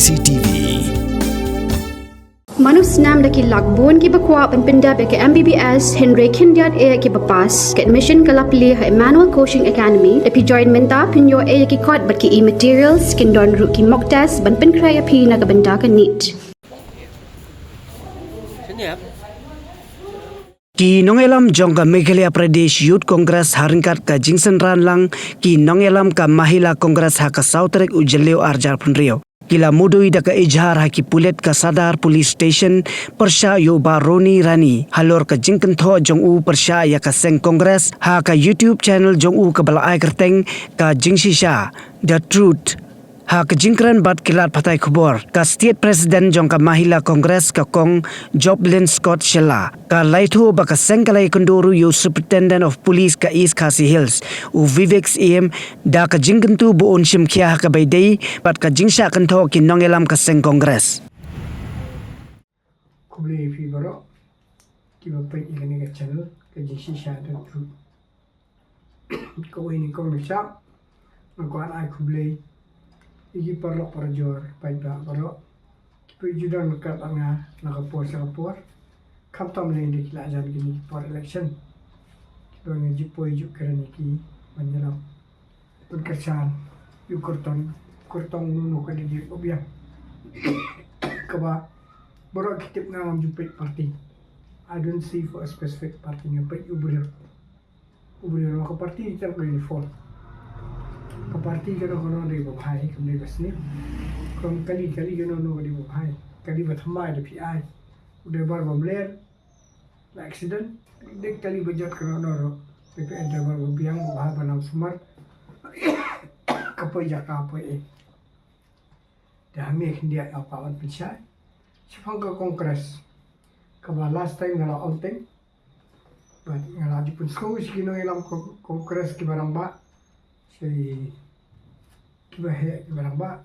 CCTV. Manus nam daki lakbon ki bakwa penpinda ke MBBS Henry Kindiat e ki bapas ke admission kalapli ha Emmanuel Coaching Academy epi join menta pinyo e ki kot bat ki materials kin don ru ki mock test ban pen kraya pi na benda ka neat. Ki nongelam jongka Meghalaya Pradesh Youth Congress haringkat ka Jingsan Ranlang ki nongelam ka Mahila Congress ha ka Sautrek ujaleo arjar punrio. Kila mudui da ka ijhar ha ki pulet ka Sadar Police Station persya yo Baroni Rani halor ka jingkan tho jong u persya ya ka Seng Congress ha ka YouTube channel jong u ka balai kerteng ka Jingshisha The Truth ha ka jingkran bat kilat patai khubor ka State President jong ka Mahila Congress ka Kong Joblin Scott Shella ka laitho ba ka Sengkalai Kondoru yo Superintendent of Police ka East Khasi Hills u Vivex EM da ka jingkan tu buon shimkhia ha ka baidei bat ka jingsha kan tho ki nongelam ka Seng Congress kuble fi baro ki ba pai ni ka channel ka Jingshisha The Truth ko ini ko ni sha ko an ai kuble Igi perlu perjor baik dah perlu. Kita juga nak tengah nak kapor. Kaptam lain di kelajan gini for election. Kita ngaji poi juk kerana ki menyelam. Perkerjaan, yuk kurtong nunu kali di obia. Kaba baru kita ngam jupit parti. I don't see for a specific party jupit ubrir maka parti kita boleh for. Ke parti kena kono dari bahai kemudian besni kali kena no dari bahai kali berthamai dari PI udah bar bamler accident dek kali bejat kena no PPN bar biang bahai banam smart kapai jaka apa dah mek dia apa wan pensai sipang ke kongres ke last time ngala onteng but ngala dipun skau sikino ilam kongres ki barang ba si kibahe barang ba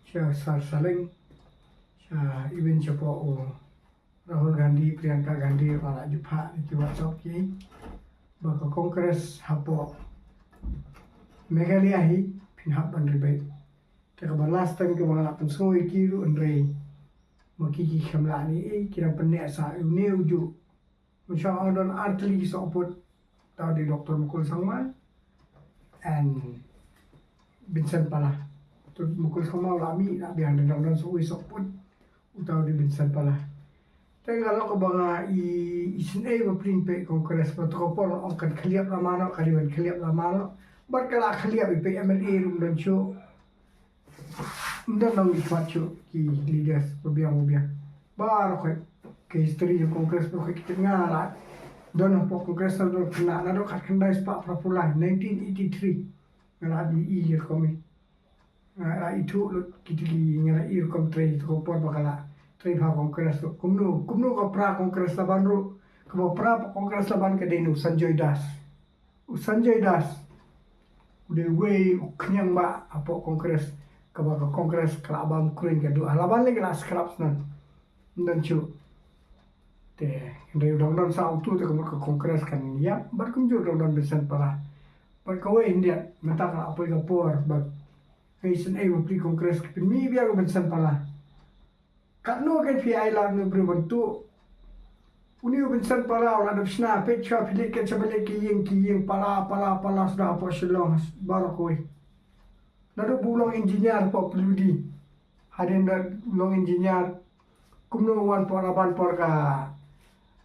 siya saling siya even siya po Rahul Gandhi, Priyanka Gandhi wala jupha iti WhatsApp ki baka kongres hapo Meghalaya hi pinhap bandribe taka ba last time ke mga lapang sungoy kiru andre makiki kamlani kira penne sa une uju masya Allah artli sa opot tadi Dr. Mukul Sangma and Vincent Pala. Tu Mukul Sangma lami nak biar dan suwi sopun utau di Vincent Pala. Tapi kalau kau banga isin baprin pe kongres protokol angkat khaliap lamano kaliban khaliap lamano berkala khaliap pe MLA rum dan show. Ndan nang ikhwat show ki leaders biang bar ke history kongres pro kita ngala Dono po kongres na do kena na do kat kendai spak prapulan 1983 ngala di year komi ngala itu lo kitigi ngala year kom trade ko por bakala trade ha kongres to kumnu ka pra kongres laban ro ko pra kongres laban ke denu Sanjay Das udah we kenyang ba apa kongres ka ba kongres kelabam kuring ke do laban lagi la scraps nan dan cu dari undang-undang sautu tu ke kongres kan ya berkunjung undang-undang Vincent Pala berkawai India minta apa yang por bag Vincent beri kongres ke mi biar Vincent Pala kat no kan PI lah no berbentuk uni Vincent Pala orang ada sna pecha pilih ke sebalik kiying pala sudah apa selong barakoi nado bulong engineer po peludi hadin bulong engineer kumno wan por aban por ka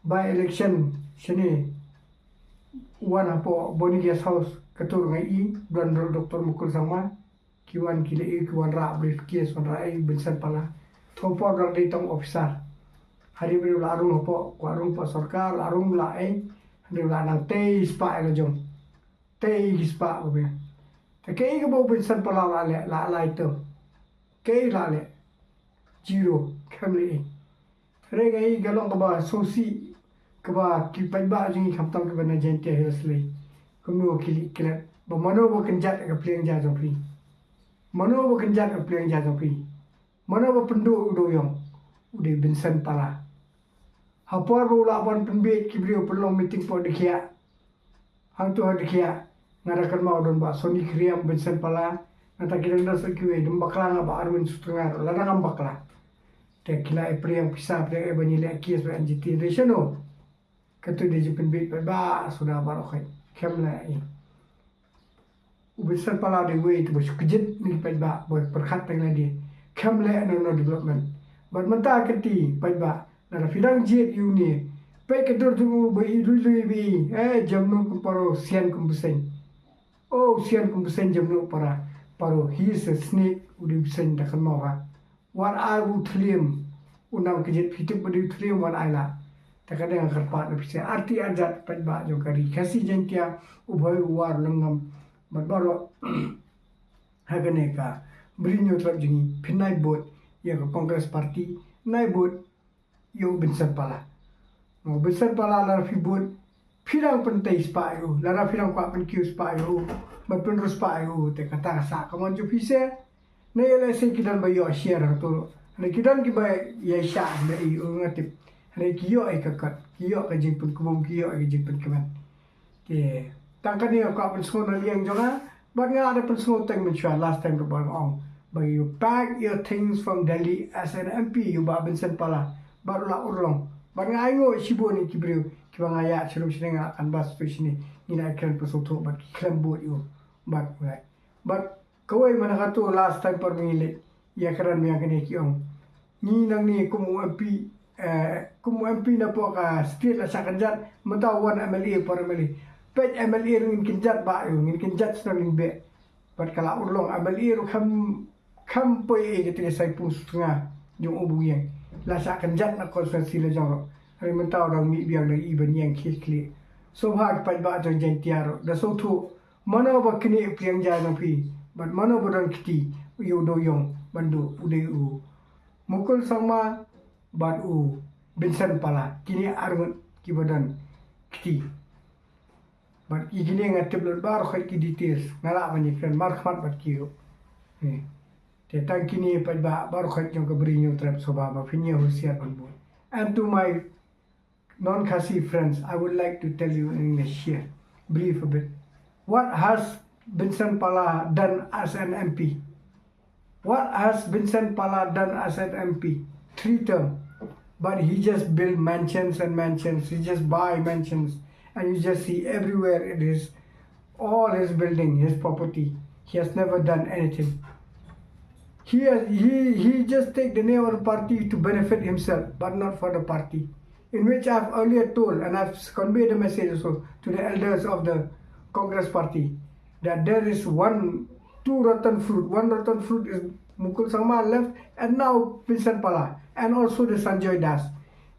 by election sini wan po boni guest house ketur ngai dan Dr. Mukul Sangma kiwan kile kiwan ra briefcase wan ra Vincent Pala thopo dor di tong officer hari beri larung po warung po sarkar larung la hari la nang te spa elo jong te spa obe te ke ke bo Vincent Pala la itu ke la le zero kamli regai galong ba sosi kaba kipai ba jingi kaptam ke bana jente hesle kuno kili kila ba mano bo kenjat ke pleng ja jopri mano bo kenjat ke pleng ja jopri mano bo pendu doyong ude Vincent Pala hapor bo lawan penbe kibrio pelong meeting po dekia hang tu dekia ngarakan mau don ba Sony Kriam Vincent Pala Nata kira nda sekiwe dembakla ngaba arwin sutengah ladang ambakla. Te kila epri yang pisah pre banyile akis ba NGT resano. Katu de jipen bit ba sudah barokai. Kemla i. Ubisar pala de way to bos kejit ni ba boy perkhat tengla di. Kemla no development. But menta keti ba na fidang jet uni. Pe kedur tu bai lui bi jamnu kumparo sian kumpuseng. Oh sian kumpuseng jamnu paro he is a snake udi biseng dakan mawa. What I would claim unam kejit hidup budi claim what I la. Takadang kerpat lebih arti ajat ba jokari kasih jentia ubhay war lengam barbaro haganeka berinyo trap jengi pinai bot ya Congress Party nai bot yo bensan pala. No bensan pala lar fi bot pirang pentai spayo lara pirang kwa penkiu spayo berpenrus spayo te kata sa kaman jo pise na yela se kidan ba yo share to na kidan ki ba ya sha na i ngatip na kiyo ay kakat kiyo ka jingpun kubum kiyo ay jingpun kaman ke tangkan ni kwa pensko na liang jonga but nga ada pensko tang menchua last time ko bang ong but you pack your things from Delhi as an MP you ba bensan pala baru la urlong but nga aingo shibo ni kibriu kiba nga ya chirum sinenga kan bas tu sini ina kran pesoto but klam bot you but kawai manakato last time par mingile ya karan mi akane kiong ni nang ni kumu MP na po ka state la sa kanjat matawan MLA par MLA pet MLA ring kinjat ba yung kinjat sa ring be but kala urlong MLA ro kam po gitu sai pung setengah yung ubung yang la sa kanjat na konstitusi la jong hari mentau dang mi biang dang iban yang kli so hak pat ba jong jentiaro da so tu mana ba kini priang jang pi but mana bodang kiti yo doyong bandu ude u mukul sama bad u bensan pala kini arun kibadan kiti but igini ngatib bar khal ki details ngala mani kan markhat bat kiyo te tang kini pat ba bar khal jong ka brinyo trap soba ba finya husiar banbu. And to my non-Khasi friends, I would like to tell you in English here, brief a bit. What has Binsan Pala done as an MP? What has Binsan Pala done as an MP? 3 terms. But he just built mansions and mansions. He just buy mansions. And you just see everywhere it is all his building, his property. He has never done anything. He just take the name of the party to benefit himself, but not for the party. In which I've earlier told, and I've conveyed a message also to the elders of the Congress Party, that there is two rotten fruit. One rotten fruit is Mukul Sangma left, and now Binsan Pala, and also the Sanjoy Das.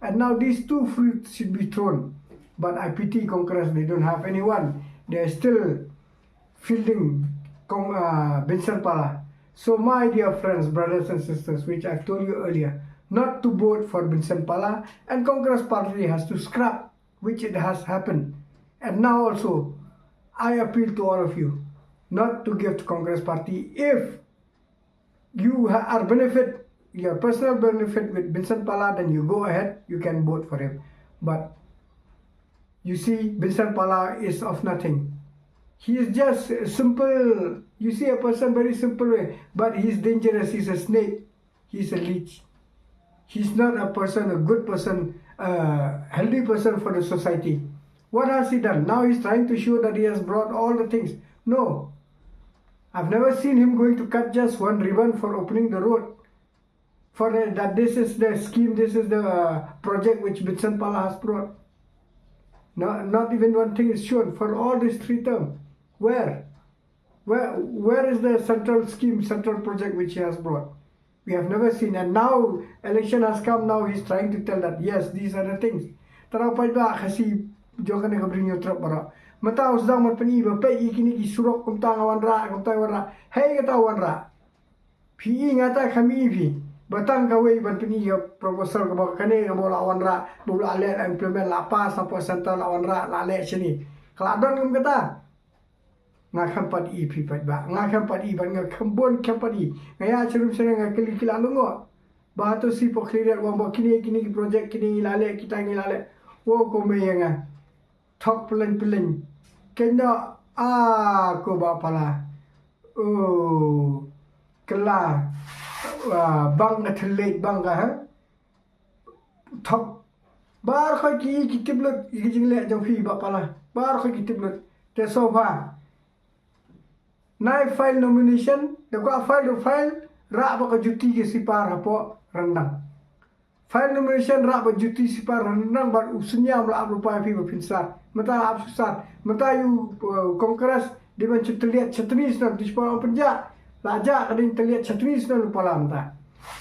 And now these 2 fruits should be thrown. But I pity Congress, they don't have anyone. They are still fielding Binsan Pala. So my dear friends, brothers and sisters, which I've told you earlier, not to vote for Binsan Pala, and Congress Party has to scrap, which it has happened. And now also, I appeal to all of you not to give to Congress Party. If you are benefit, your personal benefit with Binsan Pala, then you go ahead, you can vote for him. But you see, Binsan Pala is of nothing. He is just simple. You see a person very simple way, but he's dangerous. He's a snake. He's a leech. He's not a person, a good person, a healthy person for the society. What has he done? Now he's trying to show that he has brought all the things. No. I've never seen him going to cut just one ribbon for opening the road. For that this is the scheme, this is the project which Binsan Pala has brought. No, not even one thing is shown for all these 3 terms. Where is the central scheme, central project which he has brought? We have never seen. And now election has come. Now he's trying to tell that yes, these are the things. Tarapai ba kasi jokan na kabring yung trap bara. Mata usdang matpani ba pa ikini isurok kum tangawan ra. Hey katawan ra. Pi ngata kami pi. Batang kawai matpani ya proposal ka ba kane ka bola awan ra. Bola ale implement la pas na po central awan ra la ale sini. Kaladon kum kata. Ngakam pad i pripat ba ngakam pad i ban ngakam bon kampani ngaya cerum senang ngakili kila lungo bahato si poklirat wambo kini project kini ngilale kita ngilale wo ko meyanga thok pelen kena ko ba pala kelah bang athlete bang kah top bar kau kita belum jinglet jauh fi bapala bar kau kita belum tesofa naik file nomination dekau file rak baka juti ke sipar apa rendang file nomination rak baka juti sipar rendang bar usunya mula lupa fi bapinsar mata absusar mata yu kongres di mana terlihat cetris dan di sekolah penjak lajak kadang terlihat cetris dan lupa lamta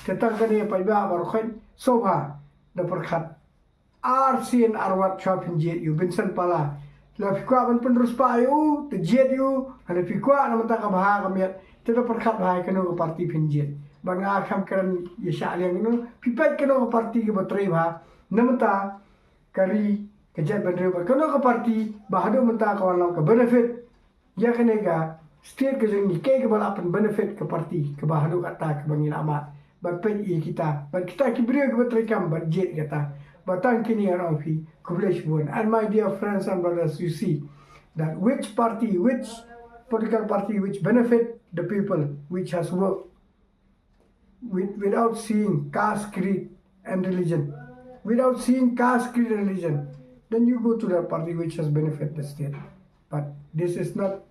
tentang kadang apa iba baru kan soba dapat RCN arwat chapin jet yu Vincent pala la fikwa ban penerus pa yu te jet yu ada fikwa na mata ka baha kamiat te dapat bahai kanu ke parti pinjet banga kam kan ya syaliang nu pipat kanu ke parti ke baterai ba namata kari kejat bandre kanu ke parti bahado mata kawan ke benefit ya kenega state ke jengi ke balapan benefit ke parti ke bahado kata ke bangin amat bapen kita kibri ke baterai kam budget kata batang kini orang fi kublish bon and my dear friends and brothers you see that which political party which benefit the people which has worked without seeing caste creed and religion then you go to that party which has benefit the state but this is not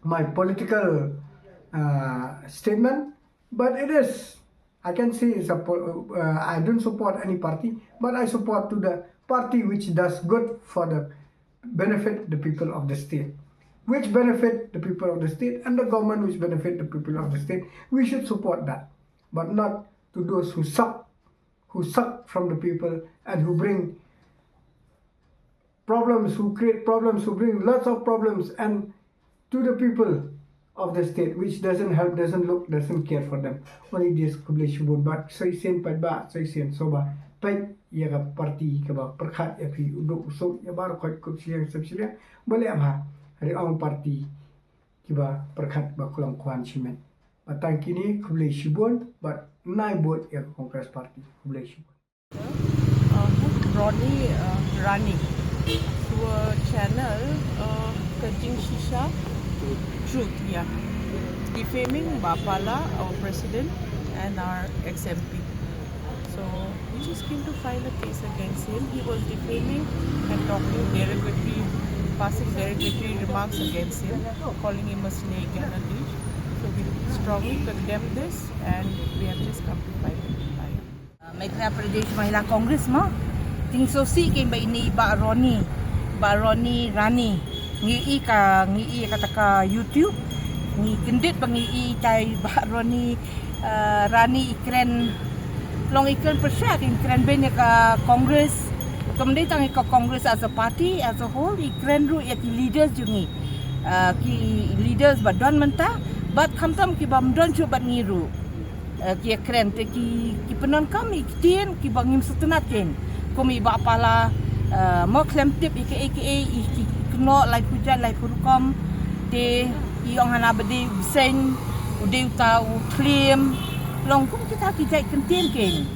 my political statement but it is I can say I don't support any party, but I support to the party which does good for the benefit the people of the state, which benefit the people of the state and the government which benefit the people of the state. We should support that, but not to those who suck from the people and who bring problems, who create problems, who bring lots of problems and to the people of the state, which doesn't help, doesn't look, doesn't care for them. Only this kublish bun bat sai sen padba sai sen soba pai ya ka parti ka ba perkhat ya fi uduk usuk ya bar ko kup siang sabsilia boleh apa hari ang parti kiba perkhat ba kulang kwan simen batang kini kublish bun bat nai bot ya kongres parti kublish bun Ronnie running to a channel Kajing Shisha Truth, yeah. Defaming Bapala, our president, and our ex-MP. So we just came to file a case against him. He was defaming and talking derogatory, passing derogatory remarks against him, calling him a snake and a leech. So we strongly condemn this and we have just come to file it. Madhya Pradesh Mahila Congress mo ting sosi kay ba ini ba Ronnie Rani ngi kata ka YouTube ngi kendit bangi tai ba Ronnie Rani ikren long ikren persya ikren benya ka Congress kemudian tangi ka Congress as a party as a whole ikren ru ya leaders jungi ki leaders ba don menta bat khamtam ki bam don chu bat ngiru ki ikren te ki penon kami kitien ki bangim setenat ken komi ba pala mo klem tip aka keno lai pujan lai purukom te iong hana bedi sen ude tau claim long kum kita kijai kentien ken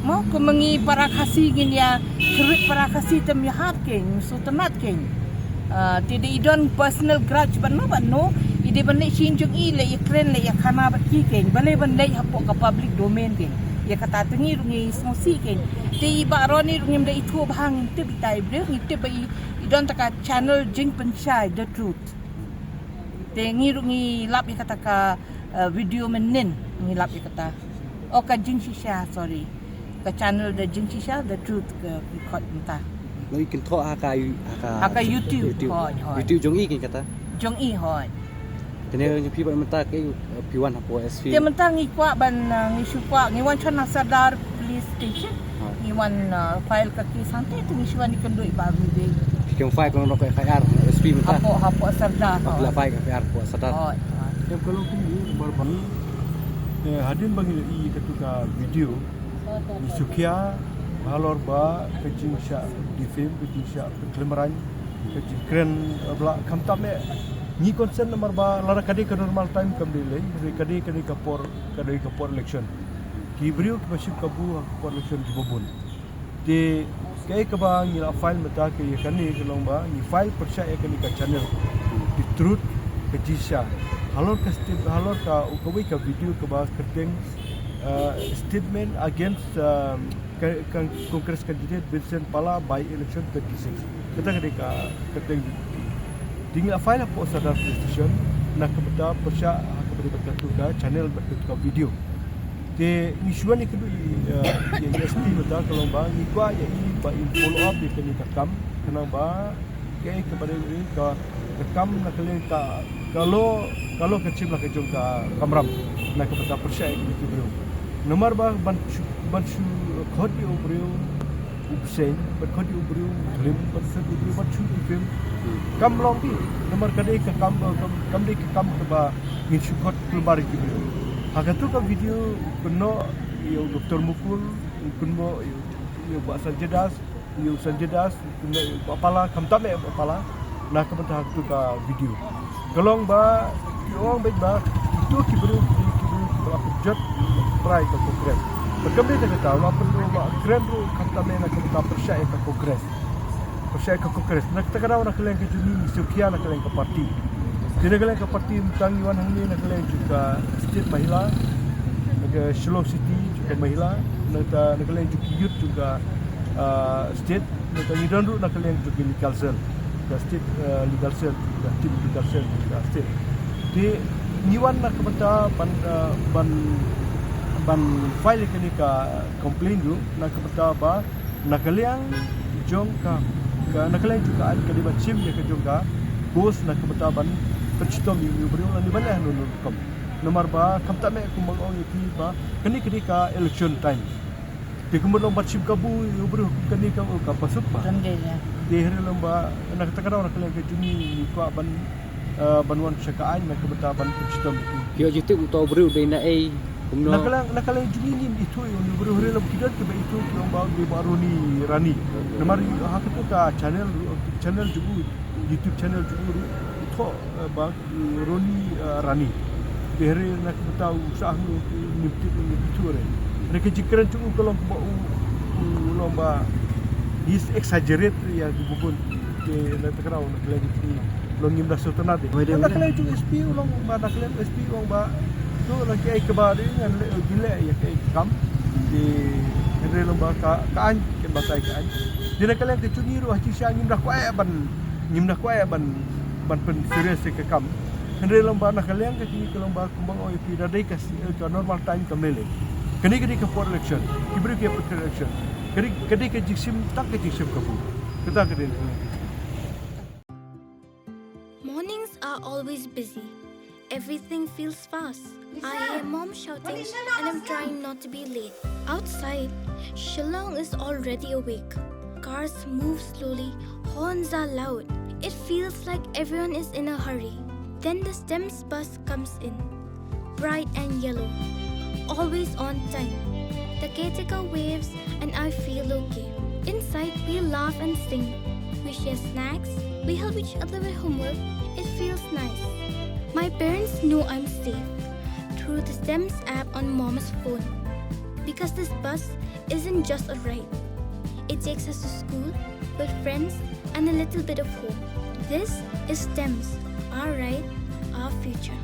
mo kemengi para kasih gin ya kerit para kasih tem ya hat ken so tenat ken te de idon personal grudge ban no ide ban le chinjung i le ikren le ya khana ba ki ken bale ban le hapok ka public domain ken ya kata tengi rungi sosi ken te iba roni rungi mda itu bahang te bitai bre ngite ba idon taka channel jing penchai the truth te ngirungi lap ya kata ka video menin ngilap ya kata o ka jing shisha sorry ka channel the jing shisha the truth ke record menta noi kin tho aka YouTube YouTube jong i kin kata jong i hoi kene ni pi ba menta ke P1 hapo SV te menta ngi kwa ban ngi shukwa ngi wan chana sadar police station ngi wan file ka ki santai tu ngi shwan ni kendo ba video Yung file ko no kay KR SP menta. Hapo sarda. Pagla file ka KR po sadar. Yang kalau tinggi barban hadin bagi i ketuka video di Sukia halor ba kecing sya di film kecing sya kelemeran kecing keren bla kamtam ni concern nomor ba lara kadi ke normal time kam delay kadi kapor election ki brio ke masih kabu kapor election ki bobon de kay ka ba nila file mata kay kani kelong ba ni file persya kani ka channel di truth kecing sya halor ka ukawai ka video ka ba kerteng statement against Congress candidate Vincent Pala by election 36. Kita ketika kerteng tinggal file po sa station na kepada persya kepada berkatuka channel berkatuka video. Ke isuan ni kedua yang ST betul kalau bang ikwa yang ini ba follow up di kini kam kenapa ke kepada ini ke rekam nak kalian kalau kecil lah kejung ke kamram nak kepada persya ini beliau. Nomor bah bantu khodi beliau upsen khodi beliau film beliau bantu film kam long bi nomor kadai ke kam dei ke kam ke ba in shukot keluar beliau. Hagatu ka video kuno yo Dr. Mukul kuno yo ba sanjedas kuno apala kamtame apala na kepada hagatu ka video. Galong ba orang baik ba itu kibru berapjat try ke kongres. Berkami tak tahu apa perlu ba keren ru kamtame na kepada persya ke kongres. Persya ke kongres. Nak tak ada nak kalian ke juni Sukia nak kalian ke parti. Tidak kalian ke parti Mutang Yuan Hang ni nak kalian juga state Mahila, ke Shillong City juga Mahila, nak kalian juga youth juga state, nak Nidanru nak kalian juga legal cell, ke state legal cell juga tim legal cell juga state. Di Yuan nak kepada ban file kini ke komplain dulu nak kepada apa nak kalian jong nak kalian juga ada kalimat sim dia ke jongka bos nak kepada ban percitom yang beriu ni mana nu kom nomor ba kam tak mek kumbang ong ti ba kini ketika election time di kumbang batsim kabu yu beriu kini ka ka pasuk ba di hari lomba nak takara nak kalian ke juni ni ko banwan syakaan nak kepada ban percitom Yo YouTube to beriu dina kumno nak kalian juni ni itu yu beriu hari lomba kidat ke itu lomba di baru ni rani nomor hak tu ka channel juga YouTube channel juga bang Roni Rani dehre nak tahu usaha ni itu re nak jikran cukup kalau lomba is exaggerate ya dibukun ke nak tahu nak lagi longim dah sotanade nak kalian cukup SP ulong ba nak kalian SP ulong ba tu lagi ai kebari dengan gila ya kai kam di dehre lomba kaan ke batai kaan dia kalian ke cuni ru haji syang dah kuai ban pen serius ke kam henry lomba nak kalian ke sini ke lomba kumbang oi pi dadai ke normal time kamele kini ke for election kibri ke for election kini ke jiksim tak ke jiksim kabu kita ke Mornings are always busy. Everything feels fast. I hear mom shouting and I'm trying not to be late. Outside, Shillong is already awake. Cars move slowly, horns are loud. It feels like everyone is in a hurry. Then the STEMS bus comes in, bright and yellow, always on time. The caretaker waves and I feel okay. Inside we laugh and sing. We share snacks, we help each other with homework. It feels nice. My parents know I'm safe through the STEMS app on mom's phone. Because this bus isn't just a ride. It takes us to school with friends and a little bit of hope. This is STEMS, our right, our future.